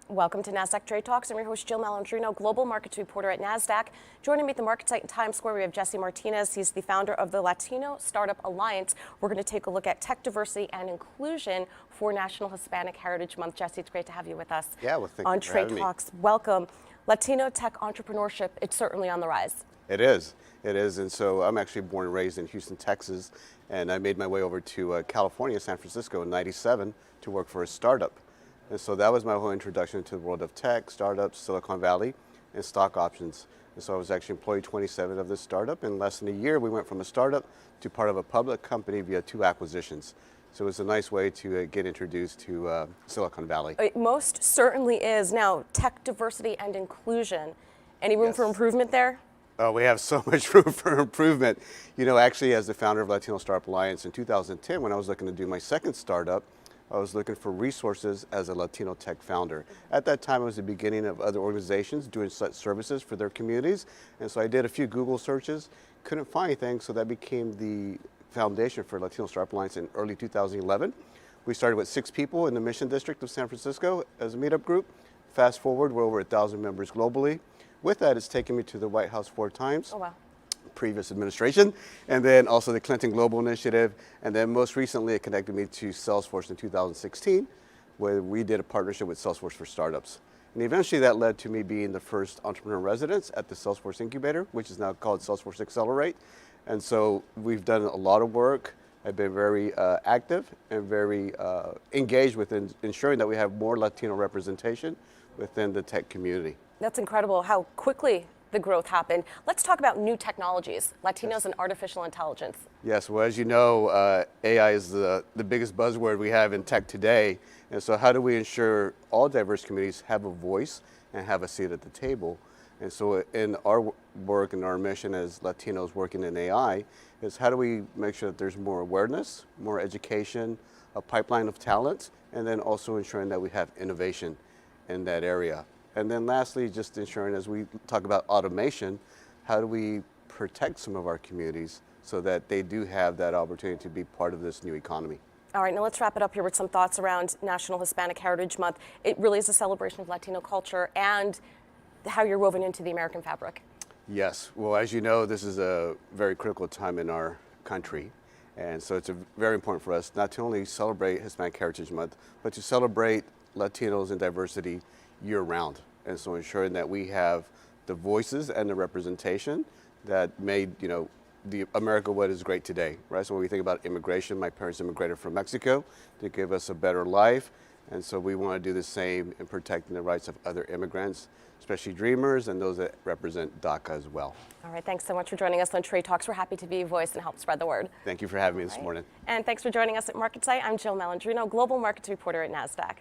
Welcome to Nasdaq Trade Talks. I'm your host, Jill Malandrino, Global Markets Reporter at Nasdaq. Joining me at the market site in Times Square, we have Jill Martinez. He's the founder of the Latino Startup Alliance. We're going to take a look at tech diversity and inclusion for National Hispanic Heritage Month. Jesse, it's great to have you with us. Yeah, well, thank on you for Trade having Talks. Welcome. Latino tech entrepreneurship, it's certainly on the rise. It is. It is. And so I'm actually born and raised in Houston, Texas, and I made my way over to California, San Francisco in '97 to work for a startup. And so that was my whole introduction to the world of tech, startups, Silicon Valley, and stock options. And so I was actually employee 27 of this startup. In less than a year, we went from a startup to part of a public company via 2 acquisitions. So it was a nice way to get introduced to Silicon Valley. It most certainly is. Now, tech diversity and inclusion. Any room for improvement there? Oh, we have so much room for improvement. You know, actually, as the founder of Latino Startup Alliance in 2010, when I was looking to do my second startup, I was looking for resources as a Latino tech founder. At that time, it was the beginning of other organizations doing such services for their communities. And so I did a few Google searches, couldn't find anything, so that became the foundation for Latino Startup Alliance in early 2011. We started with 6 people in the Mission District of San Francisco as a meetup group. Fast forward, we're over 1,000 members globally. With that, it's taken me to the White House 4 times. Oh, wow. Previous administration, and then also the Clinton Global Initiative, and then most recently it connected me to Salesforce in 2016, where we did a partnership with Salesforce for Startups. And eventually that led to me being the first entrepreneur in residence at the Salesforce Incubator, which is now called Salesforce Accelerate. And so we've done a lot of work. I've been very active and very engaged with ensuring that we have more Latino representation within the tech community. That's incredible how quickly the growth happened. Let's talk about new technologies, Latinos and artificial intelligence. Yes, well, as you know, AI is the biggest buzzword we have in tech today. And so how do we ensure all diverse communities have a voice and have a seat at the table? And so in our work and our mission as Latinos working in AI is how do we make sure that there's more awareness, more education, a pipeline of talent, and then also ensuring that we have innovation in that area. And then lastly, just ensuring as we talk about automation, how do we protect some of our communities so that they do have that opportunity to be part of this new economy? All right, now let's wrap it up here with some thoughts around National Hispanic Heritage Month. It really is a celebration of Latino culture and how you're woven into the American fabric. Yes, well, as you know, this is a very critical time in our country. And so it's very important for us not to only celebrate Hispanic Heritage Month, but to celebrate Latinos and diversity year-round. And so ensuring that we have the voices and the representation that made, the America what is great today, right? So when we think about immigration, my parents immigrated from Mexico to give us a better life. And so we want to do the same in protecting the rights of other immigrants, especially dreamers and those that represent DACA as well. All right, thanks so much for joining us on Trade Talks. We're happy to be a voice and help spread the word. Thank you for having me this morning. And thanks for joining us at Market Site. I'm Jill Malandrino, Global Markets Reporter at Nasdaq.